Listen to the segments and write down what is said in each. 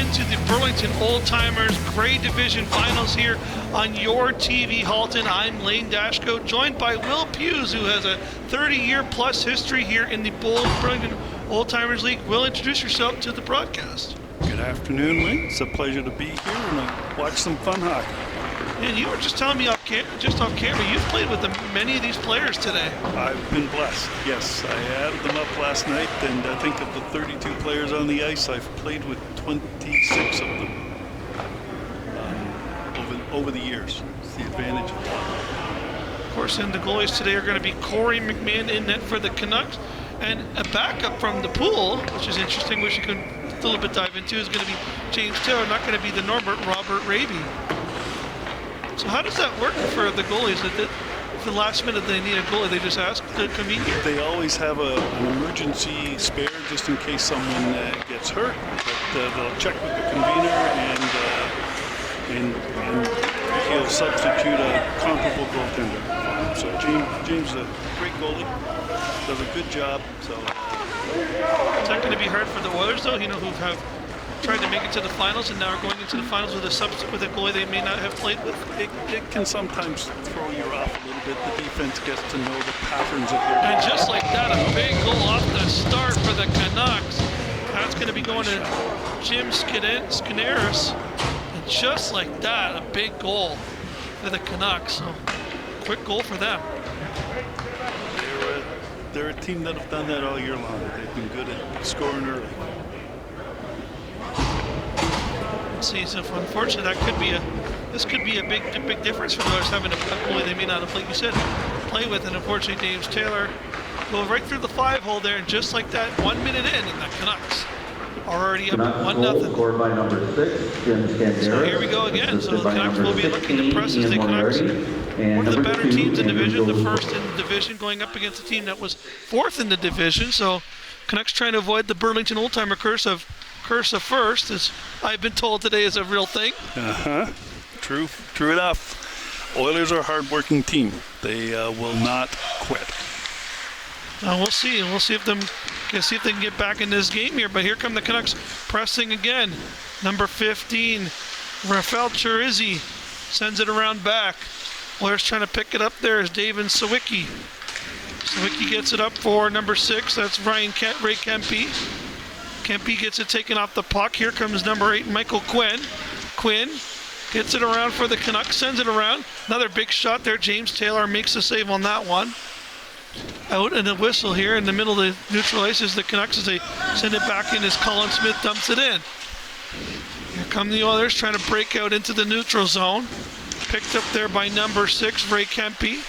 into the Burlington Old Timers Grey Division Finals here on your TV Halton. I'm Lane Dashko, joined by Will Hughes, who has a 30-year plus history here in the Burlington Old Timers League. Will, introduce yourself to the broadcast. Good afternoon, Lane. It's a pleasure to be here and watch some fun hockey. And you were just telling me off camera, you've played with many of these players today. I've been blessed. Yes, I added them up last night, and I think of the 32 players on the ice, I've played with 26 of them over the years. It's the advantage of that. Of course, and the goalies today are going to be Corey McMahon in net for the Canucks, and a backup from the pool, which is interesting, which you can a little bit dive into, is going to be James Taylor, not going to be the Robert Raby. So how does that work for the goalies? At the last minute they need a goalie, they just ask to come in here? They always have an emergency spare just in case someone gets hurt. But they'll check with the convener and he'll substitute a comparable goaltender. So James is a great goalie, does a good job. So is that going to be hard for the Oilers though? You know, who have tried to make it to the finals and now are going into the finals with a goalie they may not have played with? It can sometimes throw you off a little bit. The defense gets to know the patterns of their game. And just like that, a big goal off the start for the Canucks. That's going to be going to Jim Skinneris. And just like that, a big goal for the Canucks. So, quick goal for them. They're a team that have done that all year long. They've been good at scoring early. See, so unfortunately, this could be a big difference for the Oilers having a goalie they may not have, like you said, play with. And unfortunately, James Taylor goes right through the 5-hole there, and just like that, 1 minute in, and the Canucks are already up 1-0. Scored by number 6, Jim Skinner. So here we go again. So the Canucks will be looking to press as the Canucks, one of the better teams in the division, the first in the division, going up against a team that was 4th in the division. So Canucks trying to avoid the Burlington Old Timer curse of first, as I've been told today is a real thing. True enough. Oilers are a hard-working team. They will not quit. We'll see. We'll see if they can get back in this game here. But here come the Canucks pressing again. Number 15, Rafael Churizzi sends it around back. Oilers trying to pick it up there is David Sawicki. Sawicki gets it up for number 6. That's Ray Kempe. Kempe gets it taken off the puck. Here comes number 8, Michael Quinn. Quinn gets it around for the Canucks, sends it around. Another big shot there. James Taylor makes the save on that one. Out and a whistle here in the middle of the neutral ice is the Canucks as they send it back in as Colin Smith dumps it in. Here come the Oilers trying to break out into the neutral zone. Picked up there by number 6, Ray Kempe.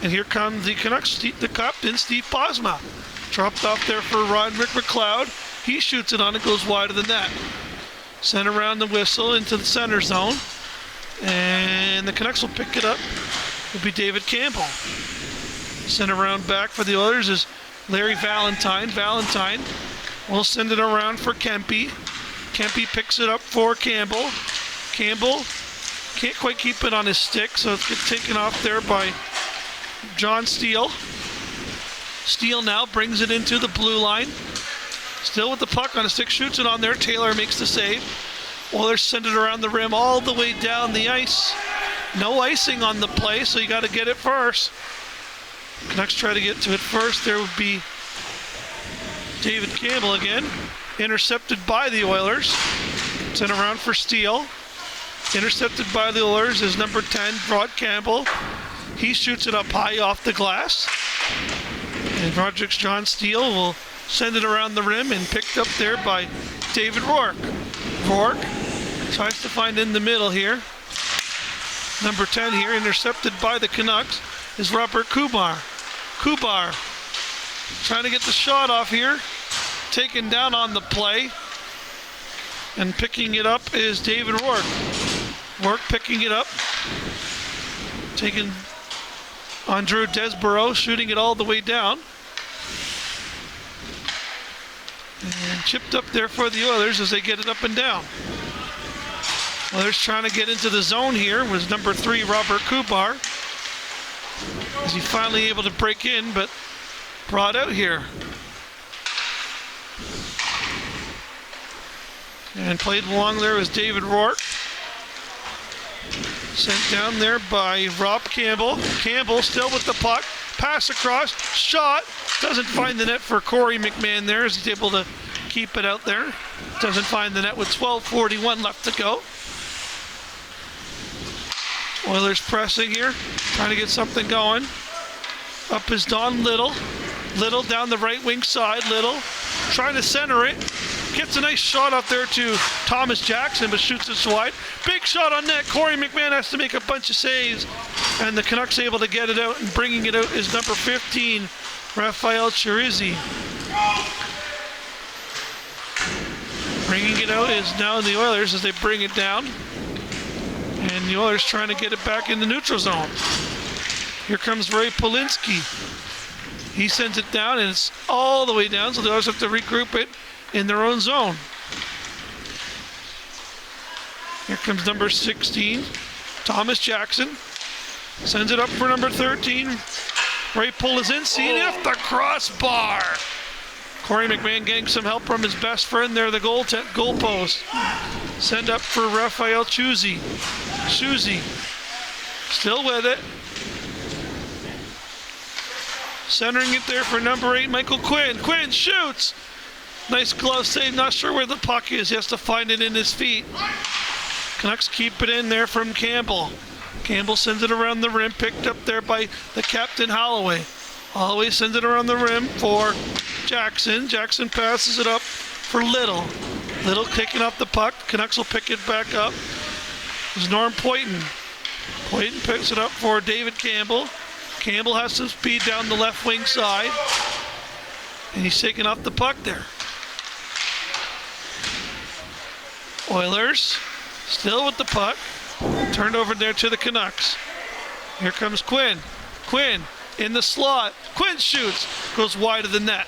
And here comes the Canucks, the captain, Steve Posma. Dropped off there for Roderick McLeod. He shoots it on, it goes wide of the net. Sent around the whistle into the center zone. And the Canucks will pick it up. It'll be David Campbell. Sent around back for the Oilers is Larry Valentine. Valentine will send it around for Kempe. Kempe picks it up for Campbell. Campbell can't quite keep it on his stick, so it's gets taken off there by John Steele. Steele now brings it into the blue line. Still with the puck on his stick, shoots it on there. Taylor makes the save. Oilers send it around the rim all the way down the ice. No icing on the play, so you got to get it first. Canucks try to get to it first. There would be David Campbell again. Intercepted by the Oilers. Sent around for Steele. Intercepted by the Oilers is number 10, Rod Campbell. He shoots it up high off the glass. And Roderick's John Steele will send it around the rim and picked up there by David Rourke. Rourke tries to find in the middle here. Number 10 here, intercepted by the Canucks, is Robert Kubar. Kubar trying to get the shot off here. Taken down on the play. And picking it up is David Rourke. Rourke picking it up. Taking on Drew Desborough, shooting it all the way down. And chipped up there for the Oilers as they get it up and down. Oilers trying to get into the zone here was number 3, Robert Kubar. Is he finally able to break in, but brought out here. And played along there was David Rourke. Sent down there by Rob Campbell. Campbell still with the puck. Pass across. Shot. Doesn't find the net for Corey McMahon there as he's able to keep it out there. Doesn't find the net with 12:41 left to go. Oilers pressing here. Trying to get something going. Up is Don Little. Little down the right wing side. Little trying to center it. Gets a nice shot up there to Thomas Jackson, but shoots it wide. Big shot on net. Corey McMahon has to make a bunch of saves, and the Canucks able to get it out, and bringing it out is number 15, Rafael Chirizzi. Bringing it out is now the Oilers as they bring it down, and the Oilers trying to get it back in the neutral zone. Here comes Ray Polinsky. He sends it down, and it's all the way down, so the Oilers have to regroup it in their own zone. Here comes number 16, Thomas Jackson. Sends it up for number 13, Ray Polinsky off the crossbar. Corey McMahon getting some help from his best friend there, the goal post. Send up for Rafael Chirizzi. Still with it. Centering it there for number 8, Michael Quinn. Quinn shoots. Nice glove save. Not sure where the puck is. He has to find it in his feet. Canucks keep it in there from Campbell. Campbell sends it around the rim. Picked up there by the captain, Holloway. Holloway sends it around the rim for Jackson. Jackson passes it up for Little. Little kicking up the puck. Canucks will pick it back up. There's Norm Poyton. Poyton picks it up for David Campbell. Campbell has some speed down the left wing side. And he's taking off the puck there. Oilers still with the puck. Turned over there to the Canucks. Here comes Quinn. Quinn in the slot. Quinn shoots. Goes wide of the net.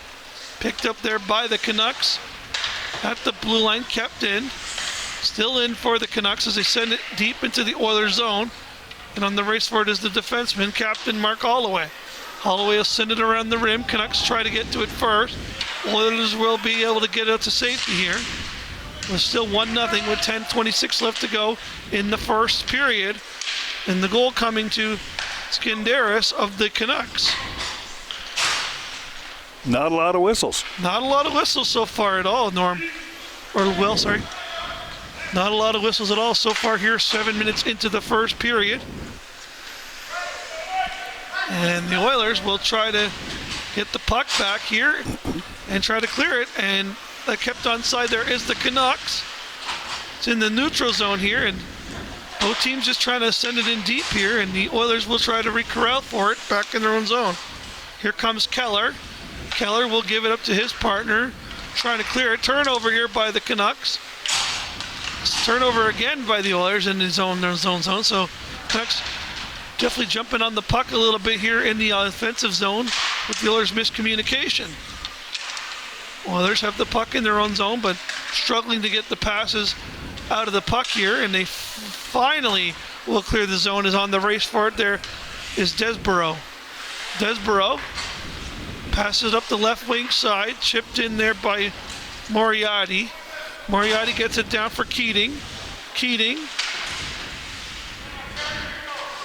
Picked up there by the Canucks. At the blue line, kept in. Still in for the Canucks as they send it deep into the Oilers zone. And on the race for it is the defenseman, Captain Mark Holloway. Holloway will send it around the rim. Canucks try to get to it first. Oilers will be able to get out to safety here. We're still 1-0 with 10:26 left to go in the first period. And the goal coming to Skinderis of the Canucks. Not a lot of whistles. Not a lot of whistles so far at all, Norm. Or Will, sorry. Not a lot of whistles at all so far here, 7 minutes into the first period. And the Oilers will try to get the puck back here and try to clear it. And that kept onside there is the Canucks. It's in the neutral zone here, and both teams just trying to send it in deep here, and the Oilers will try to re-corral for it back in their own zone. Here comes Keller. Keller will give it up to his partner, trying to clear it. Turnover here by the Canucks. Turnover again by the Oilers in their own zone. So Canucks definitely jumping on the puck a little bit here in the offensive zone with the Oilers' miscommunication. Oilers have the puck in their own zone, but struggling to get the passes out of the puck here, and they finally will clear the zone. Is on the race for it. There is Desborough. Desborough passes up the left wing side, chipped in there by Moriarty. Moriarty gets it down for Keating. Keating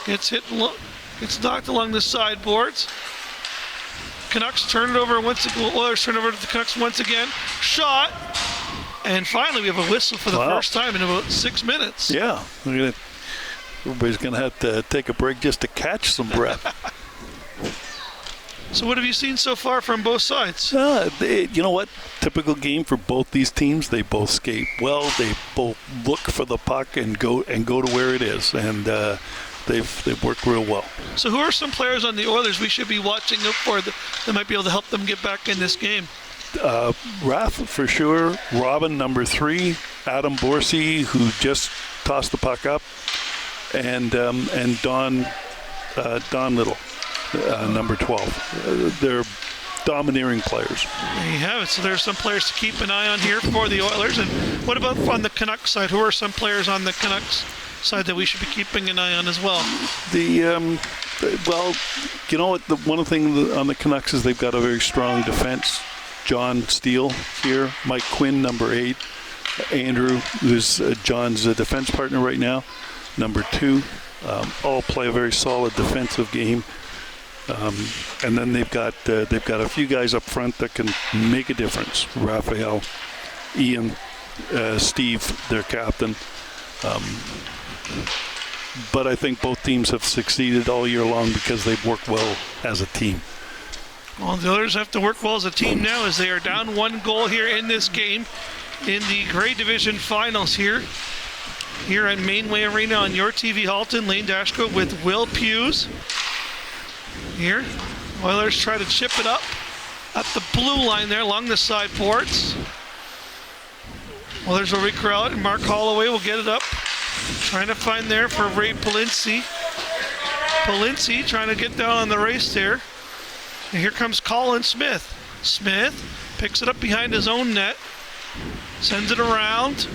gets knocked along the sideboards. Canucks turn it over once again. Oilers turn over to the Canucks once again. Shot. And finally, we have a whistle for the first time in about 6 minutes. Yeah. Everybody's going to have to take a break just to catch some breath. So what have you seen so far from both sides? You know what? Typical game for both these teams. They both skate well. They both look for the puck and go to where it is. And they've worked real well. So who are some players on the Oilers we should be watching out for that might be able to help them get back in this game? Rath for sure. Robin, number 3. Adam Borsey, who just tossed the puck up, and Don Little, number 12. They're domineering players. There you have it. So there's some players to keep an eye on here for the Oilers. And what about on the Canucks side? Who are some players on the Canucks side that we should be keeping an eye on as well? Well, you know what? One of the things on the Canucks is they've got a very strong defense. John Steele here, Mike Quinn, number 8, Andrew, who's John's defense partner right now, number 2, all play a very solid defensive game. And then they've got a few guys up front that can make a difference. Raphael, Ian, Steve, their captain. But I think both teams have succeeded all year long because they've worked well as a team. Well, the others have to work well as a team now as they are down 1 goal here in this game in the Grey Division Finals here at Mainway Arena on your TV Halton. Lane Dashko with Will Hughes. Here, Oilers try to chip it up at the blue line there along the side ports. Oilers will recroll it, and Mark Holloway will get it up. Trying to find there for Ray Polinsky. Polinsky trying to get down on the race there. And here comes Colin Smith. Smith picks it up behind his own net. Sends it around.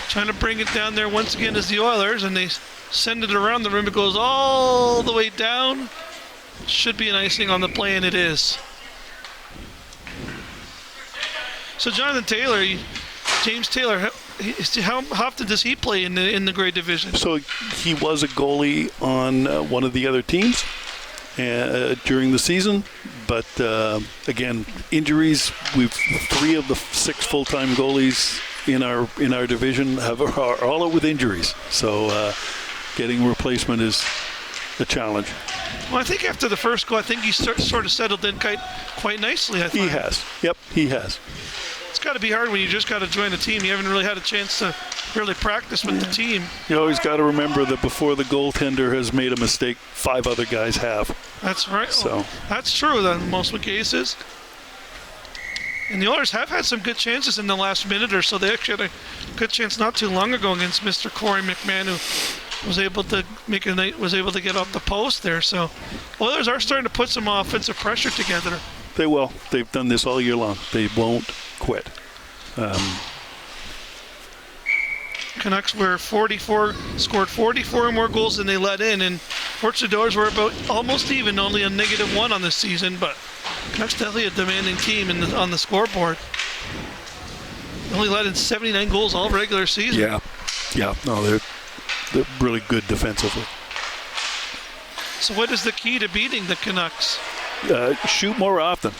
Trying to bring it down there once again as the Oilers, and they send it around the rim. It goes all the way down. Should be an icing on the play, and it is. So Jonathan Taylor, James Taylor, how often does he play in the Grey Division? So he was a goalie on one of the other teams during the season, but again, injuries. We've 3 of the 6 full-time goalies in our division are all out with injuries. So getting a replacement is a challenge. Well, I think after the first goal, I think he sort of settled in quite nicely. He has. Yep, he has. It's got to be hard when you just got to join a team. You haven't really had a chance to really practice with the team. You always got to remember that before the goaltender has made a mistake, 5 other guys have. That's right. So that's true in most cases. And the Oilers have had some good chances in the last minute or so. They actually had a good chance not too long ago against Mr. Corey McMahon, who was able to get off the post there. So Oilers are starting to put some offensive pressure together. They will. They've done this all year long. They won't quit. Canucks were scored 44 more goals than they let in, and Fortunate Oilers were about almost even, only a -1 on the season, but Canucks definitely a demanding team on the scoreboard. They only let in 79 goals all regular season. Yeah. No, they're really good defensively. So what is the key to beating the Canucks? Shoot more often.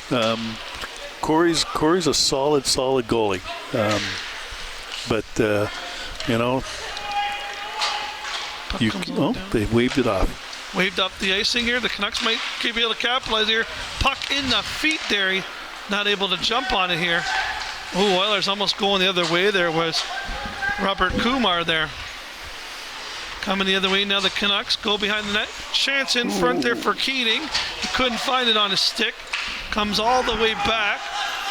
Corey's a solid goalie, but they waved it off. Waved up the icing here. The Canucks might be able to capitalize here. Puck in the feet there. Not able to jump on it here. Oh, Oilers almost going the other way. There was Robert Kumar there. Coming the other way now, the Canucks go behind the net. Chance in front there for Keating. He couldn't find it on his stick. Comes all the way back.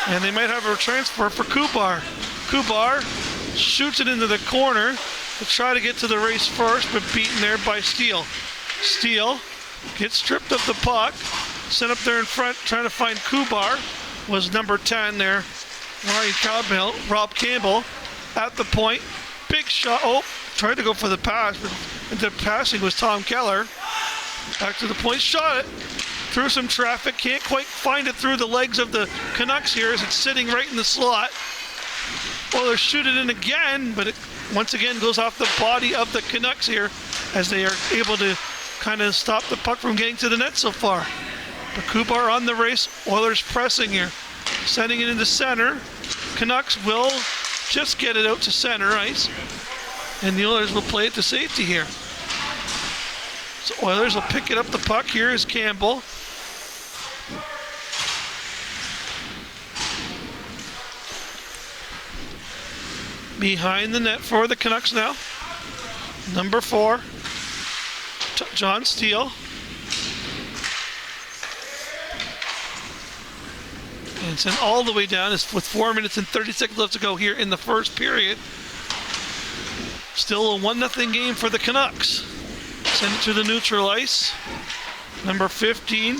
And they might have a transfer for Kubar. Kubar shoots it into the corner to try to get to the race first, but beaten there by Steele. Steele gets stripped of the puck. Sent up there in front, trying to find Kubar. Was number 10 there. Rob Campbell at the point. Big shot. Oh, tried to go for the pass, but the passing was Tom Keller. Back to the point, shot it. Through some traffic, can't quite find it through the legs of the Canucks here as it's sitting right in the slot. Well, they'll shoot it in again, but it once again goes off the body of the Canucks here as they are able to kind of stop the puck from getting to the net so far. But Kubar on the race, Oilers pressing here. Sending it into center. Canucks will just get it out to center ice. And the Oilers will play it to safety here. So Oilers will pick it up the puck. Here is Campbell. Behind the net for the Canucks now. Number 4, John Steele. And sent all the way down with 4 minutes and 30 seconds left to go here in the first period. Still a 1-0 game for the Canucks. Send it to the neutral ice. Number 15,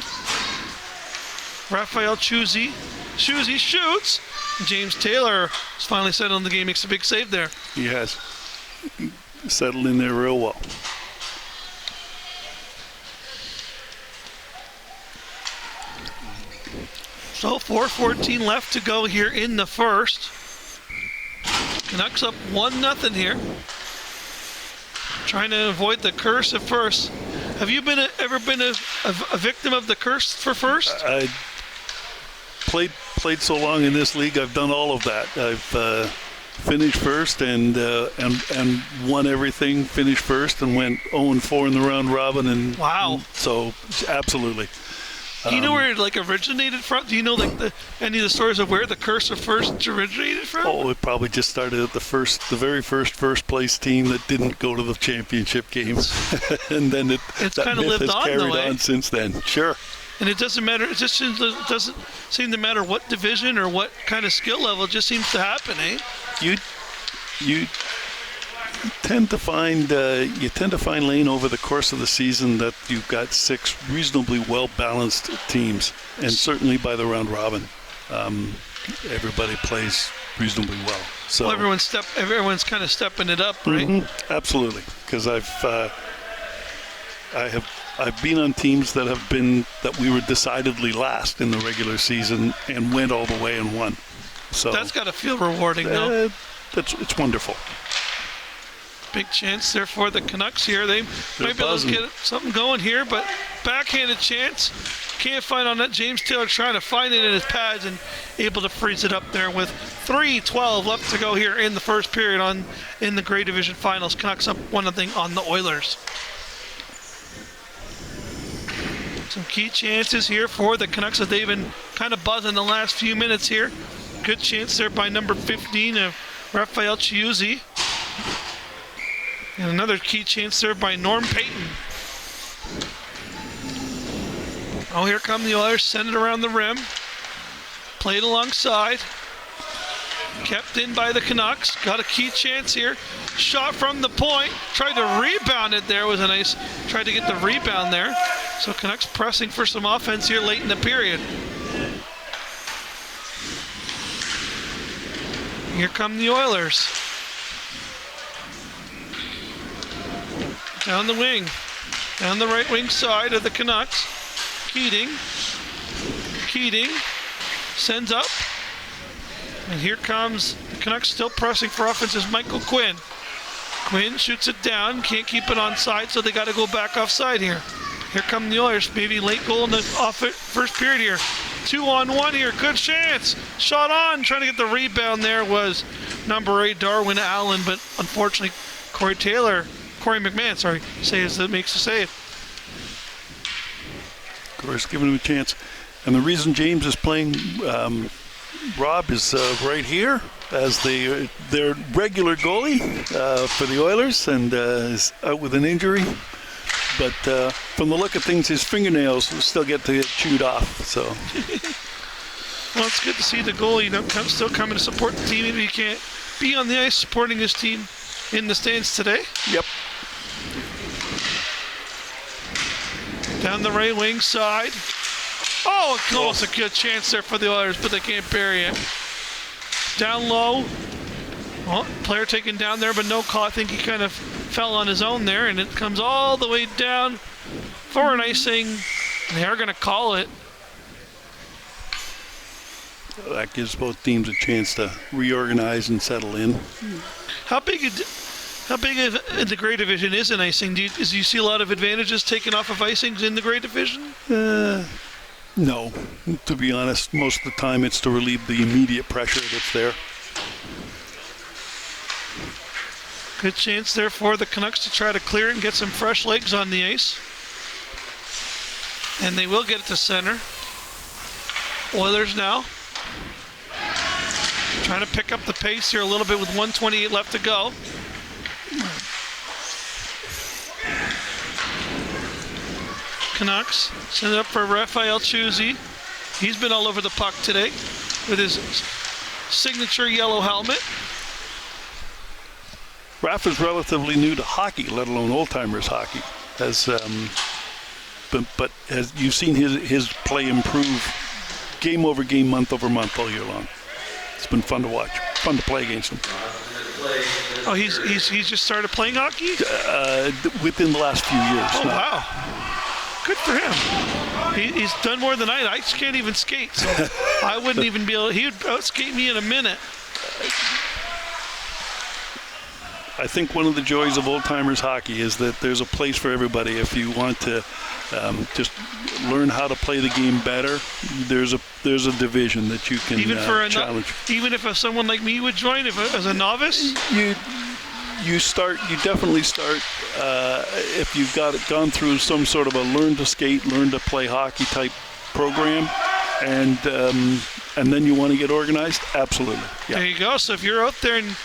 Raphael Chuzzi. Chuzzi shoots. James Taylor is finally settled in the game, makes a big save there. He has. Settled in there real well. So 4:14 left to go here in the first. Canucks up 1-0 here. Trying to avoid the curse of first. Have you ever been a victim of the curse for first? I played so long in this league. I've done all of that. I've finished first and won everything. Finished first and went 0-4 in the round robin. And wow! So absolutely. Do you know where it originated from? Do you know any of the stories of where the curse of first originated from? Oh, it probably just started at the very first place team that didn't go to the championship games, and then it's that kind of myth lived has carried on since then. Sure. And it doesn't matter. It just doesn't seem to matter what division or what kind of skill level. It just seems to happen, eh? You tend to find Lane over the course of the season that you've got 6 reasonably well balanced teams, and certainly by the round robin, everybody plays reasonably well. So well, everyone's kind of stepping it up, right? Mm-hmm. Absolutely, because I've been on teams that we were decidedly last in the regular season and went all the way and won. So that's got to feel rewarding, though. It's wonderful. Big chance there for the Canucks here. They might be able to get something going here, but backhanded chance. Can't find on that. James Taylor trying to find it in his pads and able to freeze it up there with 3:12 left to go here in the first period in the Grey Division Finals. Canucks up 1-0 on the Oilers. Some key chances here for the Canucks as they've been kind of buzzing the last few minutes here. Good chance there by number 15 of Raphael Chiuzzi. And another key chance there by Norm Payton. Oh, here come the Oilers. Send it around the rim. Played alongside. Kept in by the Canucks. Got a key chance here. Shot from the point. Tried to rebound it there. Was a nice. Tried to get the rebound there. So Canucks pressing for some offense here late in the period. Here come the Oilers. Down the wing. Down the right wing side of the Canucks. Keating sends up. And here comes the Canucks still pressing for offense is Michael Quinn. Quinn shoots it down. Can't keep it on side, so they got to go back offside here. Here come the Oilers. Maybe late goal in the first period here. 2-on-1 here. Good chance. Shot on. Trying to get the rebound there was number 8, Darwin Allen. But unfortunately, Corey McMahon, makes to say it. Of course, giving him a chance. And the reason James is playing Rob is right here as their regular goalie for the Oilers, and is out with an injury. But from the look of things, his fingernails still get to get chewed off. So, well, it's good to see the goalie still coming to support the team. Maybe he can't be on the ice supporting his team in the stands today. Yep. Down the right wing side. Oh, almost a good chance there for the Oilers, but they can't bury it. Down low. Well, player taken down there, but no call. I think he kind of fell on his own there, and it comes all the way down for an icing. They are going to call it. That gives both teams a chance to reorganize and settle in. How big in the Grey Division is an icing? Do you see a lot of advantages taken off of icings in the Grey Division? No. To be honest, most of the time it's to relieve the immediate pressure that's there. Good chance there for the Canucks to try to clear it and get some fresh legs on the ice. And they will get it to center. Oilers now trying to pick up the pace here a little bit with 1:28 left to go. Canucks send it up for Raphael Chiuzzi. He's been all over the puck today with his signature yellow helmet. Raph is relatively new to hockey, let alone old-timers hockey. But as you've seen his play improve game over game, month over month all year long. It's been fun to watch, fun to play against him. Oh, he's just started playing hockey? Within the last few years. Oh, wow. Good for him. He's done more than I just can't even skate, so I wouldn't even be able. He would skate me in a minute. I think one of the joys of old timers hockey is that there's a place for everybody. If you want to just learn how to play the game better, there's a division that you can challenge. Even if someone like me would join, as a novice, you definitely start if you've gone through some sort of a learn to skate, learn to play hockey type program, and then you want to get organized. Absolutely. Yeah. There you go. So if you're out there and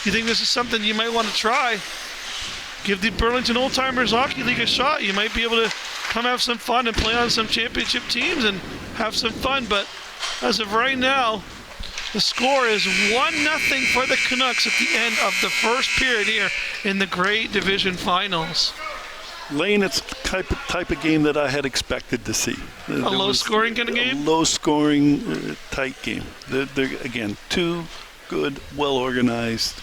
you think this is something you might want to try, give the Burlington Old Timers Hockey League a shot. You might be able to come have some fun and play on some championship teams and have some fun. But as of right now, the score is 1-0 for the Canucks at the end of the first period here in the Great Division Finals. Lane, it's the type of game that I had expected to see. A low-scoring kind of game? A low-scoring, tight game. They're, again, two good, well-organized